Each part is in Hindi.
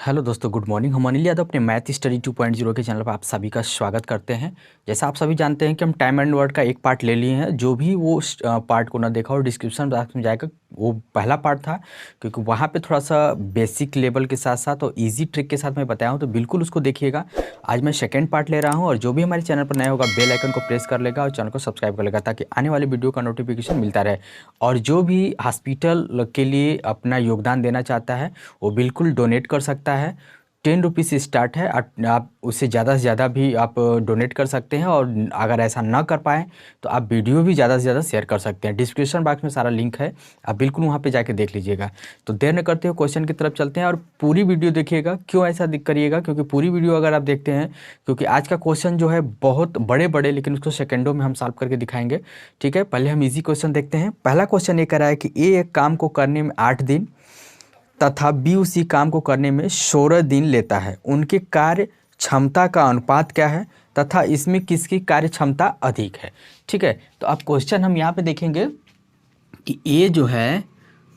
हेलो दोस्तों, गुड मॉर्निंग। हम अनिल यादव अपने मैथ स्टडी 2.0 के चैनल पर आप सभी का स्वागत करते हैं। जैसा आप सभी जानते हैं कि हम टाइम एंड वर्ड का एक पार्ट ले लिए हैं। जो भी वो पार्ट को ना देखा और डिस्क्रिप्शन बॉक्स में जाएगा, वो पहला पार्ट था, क्योंकि वहाँ पे थोड़ा सा बेसिक लेवल के साथ साथ और इजी ट्रिक के साथ मैं बताया हूँ, तो बिल्कुल उसको देखिएगा। आज मैं सेकेंड पार्ट ले रहा हूँ, और जो भी हमारे चैनल पर नया होगा बेल आइकन को प्रेस कर लेगा और चैनल को सब्सक्राइब कर लेगा, ताकि आने वाली वीडियो का नोटिफिकेशन मिलता रहे। और जो भी हॉस्पिटल के लिए अपना योगदान देना चाहता है, वो बिल्कुल डोनेट कर सकता है। 10 रुपीज़ से स्टार्ट है। आप उससे ज़्यादा से ज़्यादा भी आप डोनेट कर सकते हैं, और अगर ऐसा ना कर पाएँ तो आप वीडियो भी ज़्यादा से ज़्यादा शेयर कर सकते हैं। डिस्क्रिप्शन बॉक्स में सारा लिंक है, आप बिल्कुल वहाँ पे जाके देख लीजिएगा। तो देर न करते हुए क्वेश्चन की तरफ चलते हैं, और पूरी वीडियो देखिएगा। क्यों ऐसा करिएगा? क्योंकि पूरी वीडियो अगर आप देखते हैं, क्योंकि आज का क्वेश्चन जो है बहुत बड़े बड़े, लेकिन उसको सेकेंडों में हम सॉल्व करके दिखाएंगे। ठीक है, पहले हम ईजी क्वेश्चन देखते हैं। पहला क्वेश्चन ये कह रहा है कि ए एक काम को करने में 8 दिन तथा बी उसी काम को करने में 16 दिन लेता है। उनके कार्य क्षमता का अनुपात क्या है तथा इसमें किसकी कार्य क्षमता अधिक है? ठीक है, तो अब क्वेश्चन हम यहाँ पे देखेंगे कि ए जो है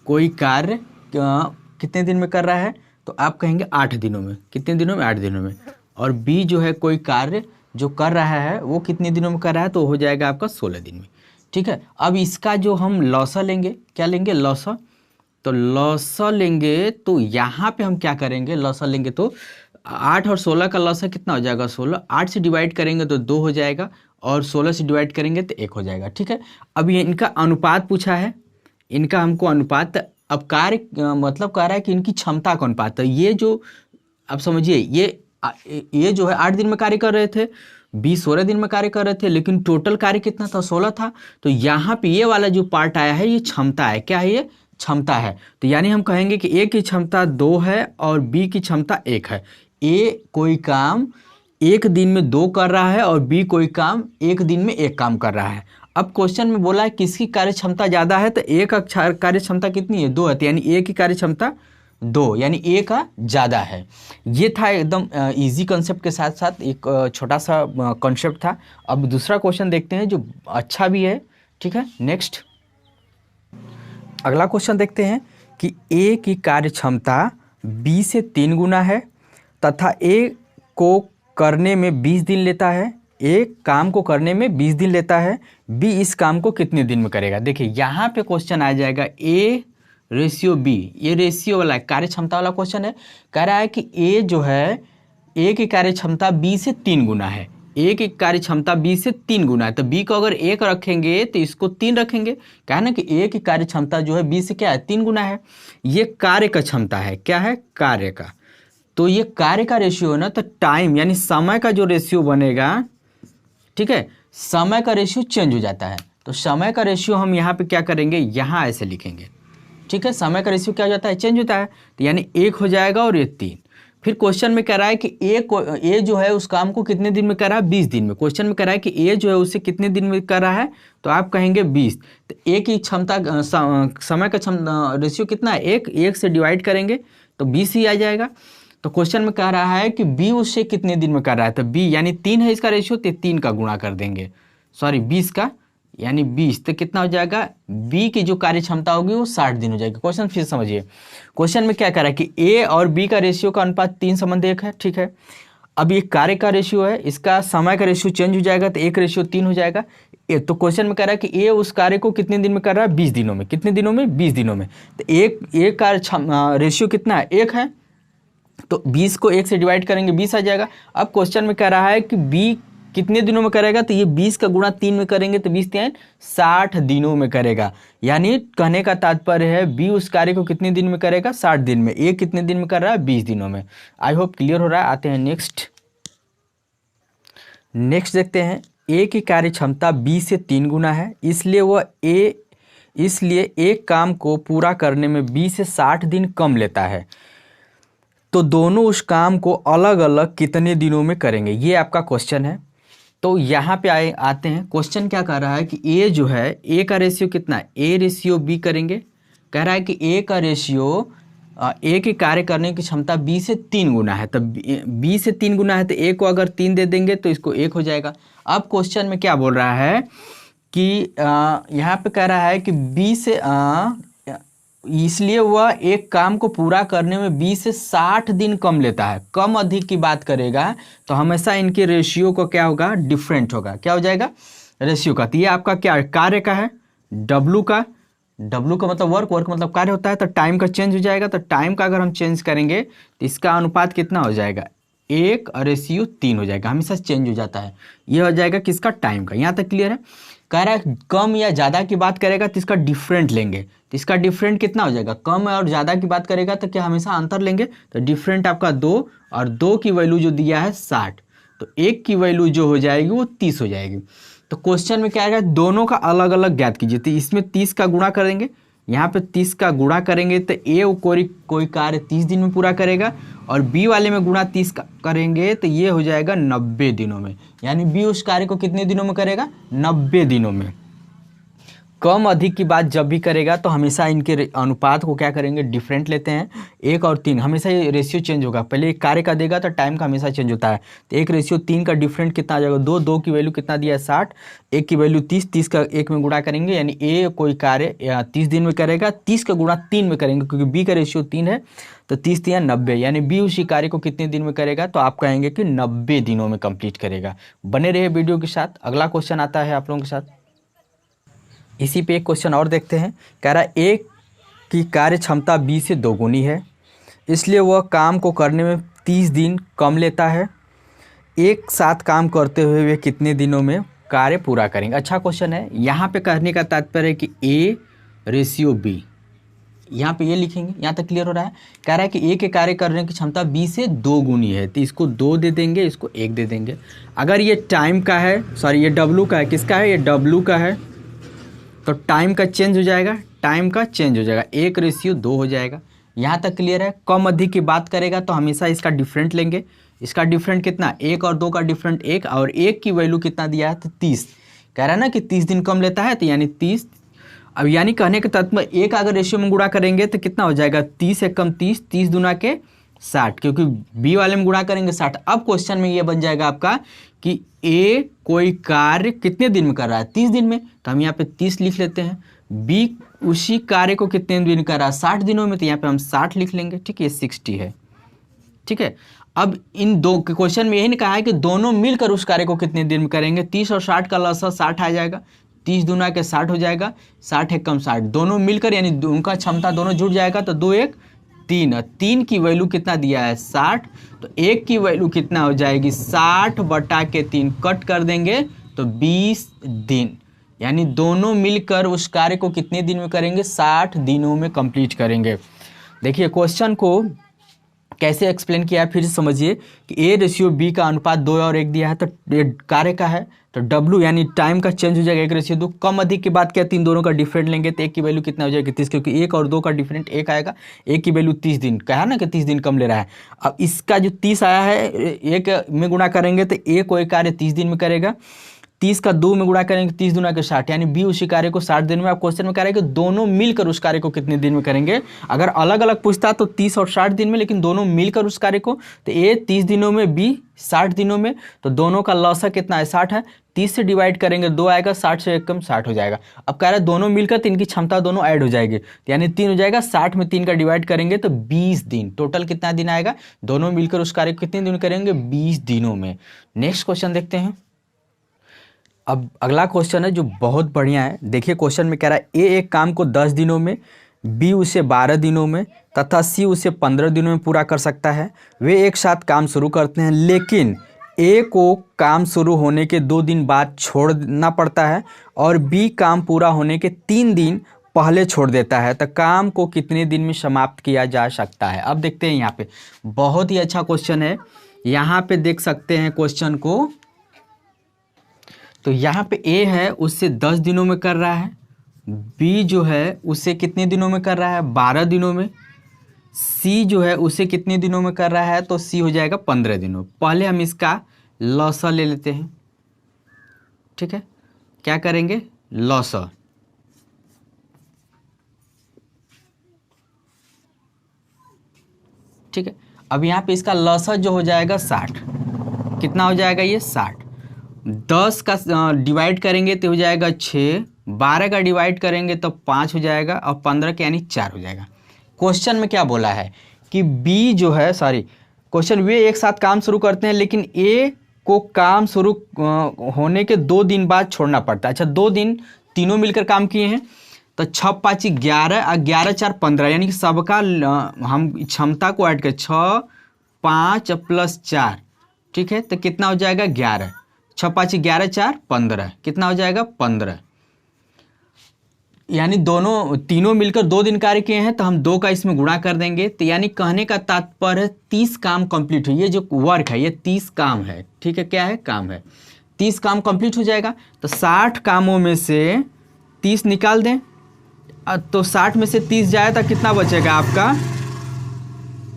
कोई कार्य कितने दिन में कर रहा है, तो आप कहेंगे 8 दिनों में। कितने दिनों में? 8 दिनों में। और बी जो है कोई कार्य जो कर रहा है वो कितने दिनों में कर रहा है, तो हो जाएगा आपका 16 दिन में। ठीक है, अब इसका जो हम लॉसा लेंगे, क्या लेंगे? लॉसा। तो लॉसा लेंगे तो यहाँ पे हम क्या करेंगे? लॉसा लेंगे तो 8 और 16 का लॉसा कितना हो जाएगा? 16। 8 से डिवाइड करेंगे तो 2 हो जाएगा, और 16 से डिवाइड करेंगे तो 1 हो जाएगा। ठीक है, अब ये इनका अनुपात पूछा है, इनका हमको अनुपात। अब कार्य मतलब कह रहा है कि इनकी क्षमता का अनुपात। तो ये जो आप समझिए, ये जो है 8 दिन में कार्य कर रहे थे, 16 दिन में कार्य कर रहे थे, लेकिन टोटल कार्य कितना था? 16 था। तो यहाँ पे ये वाला जो पार्ट आया है, ये क्षमता है। क्या है? ये क्षमता है। तो यानी हम कहेंगे कि ए की क्षमता 2 है और बी की क्षमता 1 है। ए कोई काम 1 दिन में 2 कर रहा है, और बी कोई काम 1 दिन में 1 काम कर रहा है। अब क्वेश्चन में बोला है किसकी कार्य क्षमता ज़्यादा है, तो ए का कार्य क्षमता कितनी है? 2 है। तो यानी ए की कार्य क्षमता 2, यानी ए का ज़्यादा है। ये था एकदम इजी कंसेप्ट के साथ साथ एक छोटा सा कॉन्सेप्ट था। अब दूसरा क्वेश्चन देखते हैं जो अच्छा भी है। ठीक है, नेक्स्ट अगला क्वेश्चन देखते हैं कि ए की कार्य क्षमता बी से 3 गुना है तथा ए को करने में 20 दिन लेता है। ए काम को करने में 20 दिन लेता है, बी इस काम को कितने दिन में करेगा? देखिए यहाँ पे क्वेश्चन आ जाएगा ए रेशियो बी। ये रेशियो वाला कार्य क्षमता वाला क्वेश्चन है। कह रहा है कि ए जो है, ए की कार्य क्षमता बी से 3 गुना है। ए की कार्य क्षमता बी से 3 गुना है, तो बी को अगर 1 रखेंगे तो इसको 3 रखेंगे। क्या है ना कि ए की कार्य क्षमता जो है बी से क्या है? 3 गुना है। ये कार्य का क्षमता है। क्या है? कार्य का। तो ये कार्य का रेशियो है ना, तो टाइम यानी समय का जो रेशियो बनेगा, ठीक है, समय का रेशियो चेंज हो जाता है। तो समय का रेशियो हम यहाँ पे क्या करेंगे? यहाँ ऐसे लिखेंगे। ठीक है, समय का रेशियो क्या हो जाता है? चेंज होता है। तो यानी 1 हो जाएगा और ये 3। फिर क्वेश्चन में कह रहा है कि ए जो है उस काम को कितने दिन में कर रहा है? 20 दिन में। क्वेश्चन में कह रहा है कि ए जो है उसे कितने दिन में कर रहा है, तो आप कहेंगे 20। तो ए की क्षमता समय का रेशियो कितना है? 1 से डिवाइड करेंगे तो 20 ही आ जाएगा। तो क्वेश्चन में कह रहा है कि बी उससे कितने दिन में कर रहा है, तो बी यानी 3 है इसका रेशियो, तो 3 का गुणा कर देंगे, सॉरी 20 का, यानी 20। तो कितना हो जाएगा? बी की जो कार्य क्षमता होगी वो 60 दिन हो जाएगी। क्वेश्चन फिर समझिए, क्वेश्चन में क्या कह रहा है कि ए और बी का रेशियो का अनुपात 3:1 है। ठीक है, अब ये कार्य का रेशियो है, इसका समय का रेशियो चेंज हो जाएगा, तो 1:3 हो जाएगा। तो क्वेश्चन में कह रहा है कि ए उस कार्य को कितने दिन में कर रहा है? 20 दिनों में। कितने दिनों में? 20 दिनों में। तो एक कार्य रेशियो कितना है? 1 है, तो 20 को 1 से डिवाइड करेंगे 20 आ जाएगा। अब क्वेश्चन में कह रहा है कि बी कितने दिनों में करेगा, तो ये 20 का गुणा 3 में करेंगे तो 20 3 60 दिनों में करेगा। यानी कहने का तात्पर्य है बी उस कार्य को कितने दिन में करेगा? 60 दिन में। ए कितने दिन में कर रहा है? 20 दिनों में। आई होप क्लियर हो रहा है। आते हैं नेक्स्ट देखते हैं। ए की कार्य क्षमता बी से 3 गुना है, इसलिए एक काम को पूरा करने में बी से 60 दिन कम लेता है। तो दोनों उस काम को अलग अलग कितने दिनों में करेंगे? ये आपका क्वेश्चन है। तो यहाँ पे आते हैं। क्वेश्चन क्या कह रहा है कि ए जो है, ए का रेशियो कितना है? ए रेशियो बी करेंगे। कह रहा है कि ए का रेशियो ए के कार्य करने की क्षमता बी से 3 गुना है। तो बी से 3 गुना है, तो ए को अगर 3 दे देंगे तो इसको 1 हो जाएगा। अब क्वेश्चन में क्या बोल रहा है कि यहाँ पे कह रहा है कि बी से इसलिए वह एक काम को पूरा करने में 20 से 60 दिन कम लेता है। कम अधिक की बात करेगा तो हमेशा इनके रेशियो को क्या होगा, डिफरेंट होगा। क्या हो जाएगा, रेशियो का। तो ये आपका क्या कार्य का है, डब्लू का मतलब वर्क, वर्क मतलब कार्य होता है, तो टाइम का चेंज हो जाएगा। तो टाइम का अगर हम चेंज करेंगे तो इसका अनुपात कितना हो जाएगा, 1:3 हो जाएगा, हमेशा चेंज हो जाता है। ये हो जाएगा किसका, टाइम का। यहाँ तक क्लियर है। कह रहा है कम या ज़्यादा की बात करेगा तो इसका डिफरेंट लेंगे, तो इसका डिफरेंट कितना हो जाएगा, कम और ज़्यादा की बात करेगा तो क्या हमेशा अंतर लेंगे। तो डिफरेंट आपका 2, और 2 की वैल्यू जो दिया है 60, तो 1 की वैल्यू जो हो जाएगी वो 30 हो जाएगी। तो क्वेश्चन में क्या आएगा, दोनों का अलग अलग ज्ञात कीजिए। तो इसमें 30 का गुणा करेंगे, यहाँ पे 30 का गुणा करेंगे तो ए कोई कार्य 30 दिन में पूरा करेगा, और बी वाले में गुणा 30 का करेंगे तो ये हो जाएगा 90 दिनों में। यानी बी उस कार्य को कितने दिनों में करेगा, 90 दिनों में। कम अधिक की बात जब भी करेगा तो हमेशा इनके अनुपात को क्या करेंगे, डिफरेंट लेते हैं। 1 और 3 हमेशा ये रेशियो चेंज होगा, पहले एक कार्य का देगा तो टाइम का हमेशा चेंज होता है। तो 1:3 का डिफरेंट कितना आ जाएगा, 2, 2 की वैल्यू कितना दिया है 60, 1 की वैल्यू 30, 30 का 1 में गुणा करेंगे, यानी ए कोई कार्य 30 दिन में करेगा, 30 का गुणा 3 में करेंगे क्योंकि बी का रेशियो 3 है, तो 30 3 90, यानी बी उसी कार्य को कितने दिन में करेगा, तो आप कहेंगे कि 90 दिनों में कंप्लीट करेगा। बने रहे वीडियो के साथ। अगला क्वेश्चन आता है आप लोगों के साथ। इसी पे एक क्वेश्चन और देखते हैं। कह रहा है एक की कार्य क्षमता 20 से दोगुनी है, इसलिए वह काम को करने में 30 दिन कम लेता है। एक साथ काम करते हुए वे कितने दिनों में कार्य पूरा करेंगे। अच्छा क्वेश्चन है। यहाँ पे कहने का तात्पर्य है कि A:B, यहाँ पे ये लिखेंगे। यहाँ तक क्लियर हो रहा है। कह रहा है कि ए के कार्य करने की क्षमता 20 से 2 गुनी है, तो इसको 2 दे देंगे, इसको 1 दे देंगे। अगर ये टाइम का है, सॉरी ये डब्लू का है, किसका है, ये डब्लू का है, तो टाइम का चेंज हो जाएगा, टाइम का चेंज हो जाएगा, 1:2 हो जाएगा। यहाँ तक क्लियर है। कम अधिक की बात करेगा तो हमेशा इसका डिफरेंट लेंगे। इसका डिफरेंट कितना, 1 और 2 का डिफरेंट 1, और 1 की वैल्यू कितना दिया है, तो 30। कह रहा है ना कि 30 दिन कम लेता है, तो यानी 30। अब यानी कहने के तत्व में 1 अगर रेशियो में गुणा करेंगे तो कितना हो जाएगा, 30 से कम 30, 30 दूना के 60, क्योंकि बी वाले में गुणा करेंगे 60। अब क्वेश्चन में ये बन जाएगा आपका कि ए कोई कार्य कितने दिन में कर रहा है, 30 दिन में, तो हम यहाँ पे 30 लिख लेते हैं। बी उसी कार्य को कितने दिन कर रहा है, 60 दिनों में, तो यहाँ पे हम 60 लिख लेंगे। ठीक है, ये 60 है। ठीक है। अब इन दो क्वेश्चन में यही कहा है कि दोनों मिलकर उस कार्य को कितने दिन में करेंगे। 30 और 60 का लसा 60 आ जाएगा, 30 दूना के 60 हो जाएगा, 60 एक कम 60, दोनों मिलकर यानी उनका क्षमता दोनों जुड़ जाएगा, तो 2 1 3, 3 की वैल्यू कितना दिया है 60, तो 1 की वैल्यू कितना हो जाएगी 60/3, कट कर देंगे तो 20 दिन, यानी दोनों मिलकर उस कार्य को कितने दिन में करेंगे, 60 दिनों में कंप्लीट करेंगे। देखिए क्वेश्चन को कैसे एक्सप्लेन किया है, फिर से समझिए कि A:B का अनुपात 2 और 1 दिया है, तो कार्य का है, तो W यानी टाइम का चेंज हो जाएगा 1:2। कम अधिक की बात क्या, तीन दोनों का डिफरेंट लेंगे, तो 1 की वैल्यू कितना हो जाएगी 30, क्योंकि 1 और 2 का डिफरेंट 1 आएगा। 1 की वैल्यू 30 दिन, कहा ना कि 30 दिन कम ले रहा है। अब इसका जो 30 आया है, 1 में गुणा करेंगे तो A कोई कार्य 30 दिन में करेगा, 30 का 2 में गुणा करेंगे, 30 दूना के 60, यानी बी उसी कार्य को 60 दिन में। आप क्वेश्चन में कह रहे हैं कि दोनों मिलकर उस कार्य को कितने दिन में करेंगे। अगर अलग अलग पूछता तो 30 और 60 दिन में, लेकिन दोनों मिलकर उस कार्य को, तो ए 30 दिनों में, बी 60 दिनों में, तो दोनों का लौसा कितना है 60 है। 30 से डिवाइड करेंगे 2 आएगा, 60 से 1 कम 60 हो जाएगा। अब कह रहा है दोनों मिलकर तो इनकी क्षमता दोनों ऐड हो जाएगी, यानी 3 हो जाएगा, 60 में 3 का डिवाइड करेंगे तो 20 दिन, टोटल कितना दिन आएगा, दोनों मिलकर उस कार्य को कितने दिन करेंगे, 20 दिनों में। नेक्स्ट क्वेश्चन देखते हैं। अब अगला क्वेश्चन है जो बहुत बढ़िया है। देखिए क्वेश्चन में कह रहा है ए एक काम को 10 दिनों में, बी उसे 12 दिनों में तथा सी उसे 15 दिनों में पूरा कर सकता है। वे एक साथ काम शुरू करते हैं, लेकिन ए को काम शुरू होने के 2 दिन बाद छोड़ना पड़ता है और बी काम पूरा होने के 3 दिन पहले छोड़ देता है। तो काम को कितने दिन में समाप्त किया जा सकता है। अब देखते हैं यहाँ पे बहुत ही अच्छा क्वेश्चन है। यहाँ पे देख सकते हैं क्वेश्चन को, तो यहाँ पे ए है उससे 10 दिनों में कर रहा है, बी जो है उसे कितने दिनों में कर रहा है, 12 दिनों में, सी जो है उसे कितने दिनों में कर रहा है, तो सी हो जाएगा 15 दिनों। पहले हम इसका लौसा ले लेते हैं। ठीक है, क्या करेंगे, लौसा। ठीक है, अब यहाँ पे इसका लौसा जो हो जाएगा 60, कितना हो जाएगा ये 60, 10 का डिवाइड करेंगे तो हो जाएगा 6, 12 का डिवाइड करेंगे तो 5 हो जाएगा और 15 के यानी 4 हो जाएगा। क्वेश्चन में क्या बोला है कि बी जो है, सॉरी, क्वेश्चन वे एक साथ काम शुरू करते हैं लेकिन ए को काम शुरू होने के 2 दिन बाद छोड़ना पड़ता है। अच्छा, 2 दिन तीनों मिलकर काम किए हैं तो 6 5 11 और 11 4 15, यानी कि सबका हम क्षमता को ऐड करें 6 5 प्लस 4, ठीक है, तो कितना हो जाएगा 11। 6 5 11 4 15, कितना हो जाएगा 15, यानी तीनों मिलकर 2 दिन कार्य किए हैं तो हम 2 का इसमें गुणा कर देंगे। तो यानी कहने का तात्पर्य 30 काम कंप्लीट हुई। ये जो वर्क है ये 30 काम है, ठीक है, क्या है, काम है। 30 काम कंप्लीट हो जाएगा तो 60 कामों में से 30 निकाल दें, तो 60 में से 30 जाए तो कितना बचेगा आपका,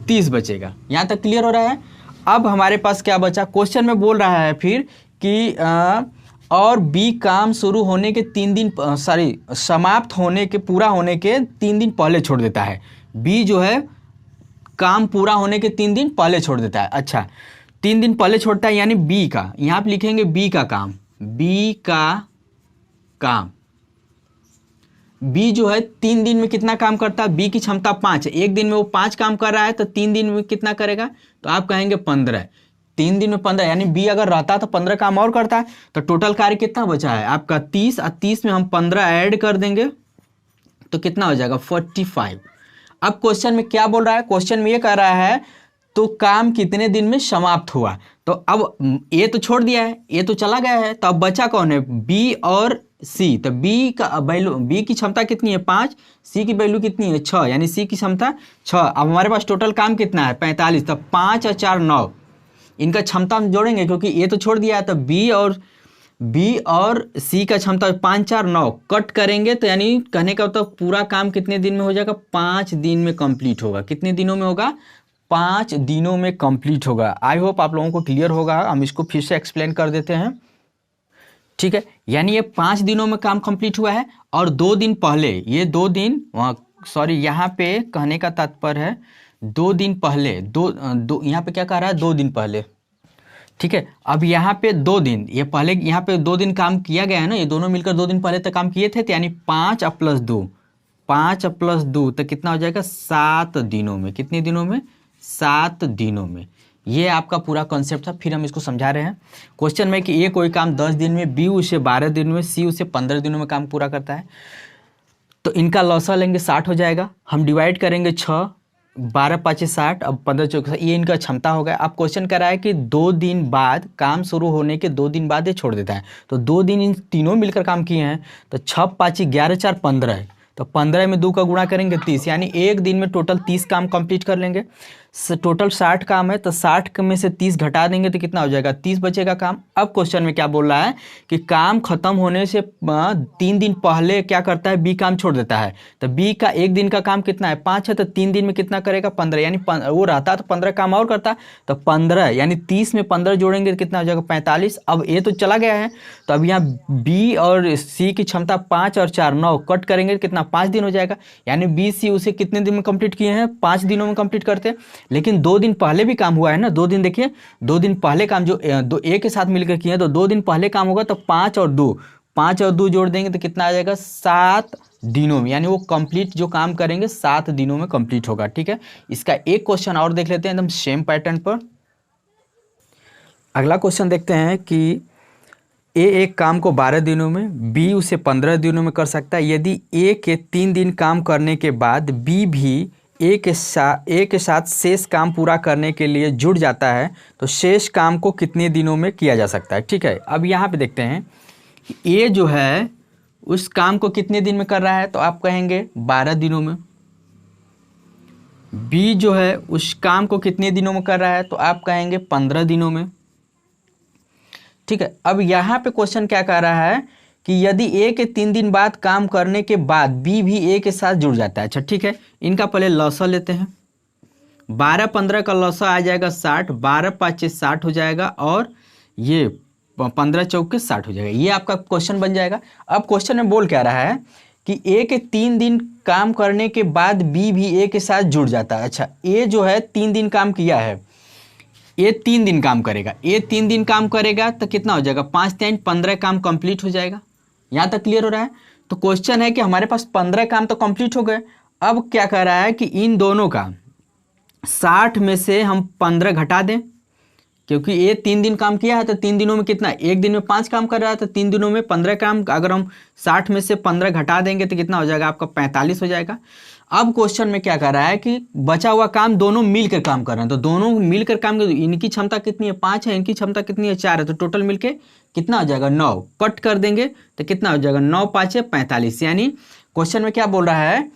30 बचेगा। यहाँ तक क्लियर हो रहा है। अब हमारे पास क्या बचा, क्वेश्चन में बोल रहा है फिर कि और बी काम शुरू होने के 3 दिन, सॉरी, समाप्त होने के, पूरा होने के 3 दिन पहले छोड़ देता है। बी जो है काम पूरा होने के 3 दिन पहले छोड़ देता है। अच्छा, 3 दिन पहले छोड़ता है यानी बी का, यहाँ पे लिखेंगे बी का काम, बी का काम। बी जो है 3 दिन में कितना काम करता है, बी की क्षमता 5 है, एक दिन में वो 5 काम कर रहा है तो 3 दिन में कितना करेगा, तो आप कहेंगे 15। 3 दिन में 15, यानी बी अगर रहता तो 15 काम और करता है। तो टोटल कार्य कितना बचा है आपका 30, और 30 में हम 15 ऐड कर देंगे तो कितना हो जाएगा 45। अब क्वेश्चन में क्या बोल रहा है, क्वेश्चन में ये कह रहा है तो काम कितने दिन में समाप्त हुआ। तो अब ए तो छोड़ दिया है, ए तो चला गया है, तो अब बचा कौन है, बी और सी। तो बी का वैल्यू, बी की क्षमता कितनी है 5, सी की वैल्यू कितनी है 6, यानी सी की क्षमता 6। अब हमारे पास टोटल काम कितना है 45, तो 5 और 4 9, इनका क्षमता हम जोड़ेंगे क्योंकि ए तो छोड़ दिया है। तो बी और सी का क्षमता 5 4 9 कट करेंगे तो यानी कहने का तो पूरा काम कितने दिन में हो जाएगा, 5 दिन में कंप्लीट होगा। कितने दिनों में होगा, 5 दिनों में कंप्लीट होगा। आई होप आप लोगों को क्लियर होगा। हम इसको फिर से एक्सप्लेन कर देते हैं, ठीक है। यानी ये 5 दिनों में काम कंप्लीट हुआ है और 2 दिन पहले, ये 2 दिन, सॉरी, यहाँ पे कहने का तात्पर्य है 2 दिन पहले, दो यहाँ पे क्या कह रहा है 2 दिन पहले, ठीक है। अब यहाँ पे 2 दिन, ये पहले यहाँ पे 2 दिन काम किया गया है ना, ये दोनों मिलकर 2 दिन पहले तक काम किए थे, तो यानी 5 प्लस 2, 5 प्लस 2 तो कितना हो जाएगा 7 दिनों में। कितने दिनों में, 7 दिनों में। ये आपका पूरा कॉन्सेप्ट था। फिर हम इसको समझा रहे हैं क्वेश्चन में कि ए कोई काम 10 दिन में, बी उसे 12 दिन में, सी उसे 15 दिनों में काम पूरा करता है। तो इनका लॉसा लेंगे 60 हो जाएगा, हम डिवाइड करेंगे 6, 12 5 60, अब 15 4, ये इनका क्षमता हो गया। अब क्वेश्चन कर रहा है कि 2 दिन बाद, काम शुरू होने के 2 दिन बाद ये छोड़ देता है। तो 2 दिन इन तीनों मिलकर काम किए हैं, तो 6 5 11 4 15 है, तो 15 में 2 का गुणा करेंगे 30, यानी एक दिन में टोटल 30 काम कंप्लीट कर लेंगे। टोटल 60 काम है तो 60 में से 30 घटा देंगे तो कितना हो जाएगा, 30 बचेगा काम। अब क्वेश्चन में क्या बोल रहा है कि काम खत्म होने से 3 दिन पहले क्या करता है, बी काम छोड़ देता है। तो बी का एक दिन का काम कितना है 5 है, तो 3 दिन में कितना करेगा 15, यानी वो रहता तो 15 काम और करता, तो 15 यानी 30 में 15 जोड़ेंगे तो कितना हो जाएगा 45। अब ए तो चला गया है, तो अब यहाँ बी और सी की क्षमता 5 और 4 9 कट करेंगे तो कितना 5 दिन हो जाएगा, यानी बी सी उसे कितने दिन में कंप्लीट किए हैं, 5 दिनों में कंप्लीट करते हैं। लेकिन 2 दिन पहले भी काम हुआ है ना, 2 दिन देखिए, 2 दिन पहले काम जो दो ए के साथ मिलकर किए हैं, तो 2 दिन पहले काम होगा, तो 5 और 2 जोड़ देंगे तो कितना आ जाएगा 7 दिनों में, यानी वो कंप्लीट जो काम करेंगे 7 दिनों में कंप्लीट होगा, ठीक है। इसका एक क्वेश्चन और देख लेते हैं एकदम सेम पैटर्न पर। अगला क्वेश्चन देखते हैं कि ए एक काम को 12 दिनों में, बी उसे 15 दिनों में कर सकता है। यदि ए के 3 दिन काम करने के बाद बी भी ए के साथ शेष काम पूरा करने के लिए जुड़ जाता है तो शेष काम को कितने दिनों में किया जा सकता है, ठीक है। अब यहाँ पे देखते हैं कि ए जो है उस काम को कितने दिन में कर रहा है, तो आप कहेंगे 12 दिनों में। बी जो है उस काम को कितने दिनों में कर रहा है, तो आप कहेंगे 15 दिनों में, ठीक है। अब यहाँ पे क्वेश्चन क्या कह रहा है कि यदि ए के 3 दिन बाद काम करने के बाद बी भी ए के साथ जुड़ जाता है। अच्छा ठीक है, इनका पहले लॉसा लेते हैं। 12 15 का लॉसा आ जाएगा 60, 12 5 60 हो जाएगा, और ये 15 चौके 60 हो जाएगा। ये आपका क्वेश्चन बन जाएगा। अब क्वेश्चन में बोल क्या रहा है कि ए के 3 दिन काम करने के बाद बी भी ए के साथ जुड़ जाता है। अच्छा, ए जो है 3 दिन काम किया है, ये 3 दिन काम करेगा, ये 3 दिन काम करेगा तो कितना हो जाएगा 5 3 15 काम कंप्लीट हो जाएगा। यहाँ तक क्लियर हो रहा है। तो क्वेश्चन है कि हमारे पास 15 काम तो कंप्लीट हो गए। अब क्या कर रहा है कि इन दोनों का 60 में से हम 15 घटा दें, क्योंकि ये 3 दिन काम किया है तो 3 दिनों में कितना, एक दिन में 5 काम कर रहा है तो 3 दिनों में 15 काम। अगर हम 60 में से 15 घटा देंगे तो कितना हो जाएगा आपका, 45 हो जाएगा। अब क्वेश्चन में क्या कर रहा है कि बचा हुआ काम दोनों मिलकर काम कर रहे हैं, तो दोनों मिलकर काम कर, इनकी क्षमता कितनी है 5 है, इनकी क्षमता कितनी है 4 है, तो टोटल मिलके कितना हो जाएगा 9। कट कर देंगे तो कितना हो जाएगा 9 5 45। यानी क्वेश्चन में क्या बोल रहा है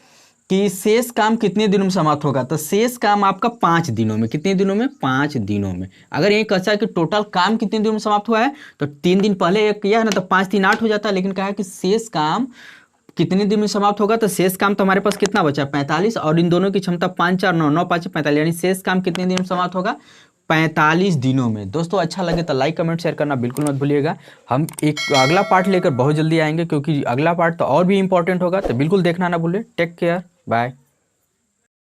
कि शेष काम कितने दिनों में समाप्त होगा, तो शेष काम आपका 5 दिनों में। कितने दिनों में, 5 दिनों में। अगर ये कहा है कि टोटल काम कितने दिनों में समाप्त हुआ है, तो 3 दिन पहले एक किया है ना, तो 5 3 8 हो जाता है। लेकिन कहा है कि शेष काम कितने दिन में समाप्त होगा, तो शेष काम तो हमारे पास कितना बचा 45, और इन दोनों की क्षमता 5 4 9 9 5 45, यानी शेष काम कितने दिन में समाप्त होगा, 45 दिनों में। दोस्तों अच्छा लगे तो लाइक कमेंट शेयर करना बिल्कुल मत भूलिएगा। हम एक अगला पार्ट लेकर बहुत जल्दी आएंगे, क्योंकि अगला पार्ट तो और भी इंपॉर्टेंट होगा, तो बिल्कुल देखना ना भूलें। Take care, bye.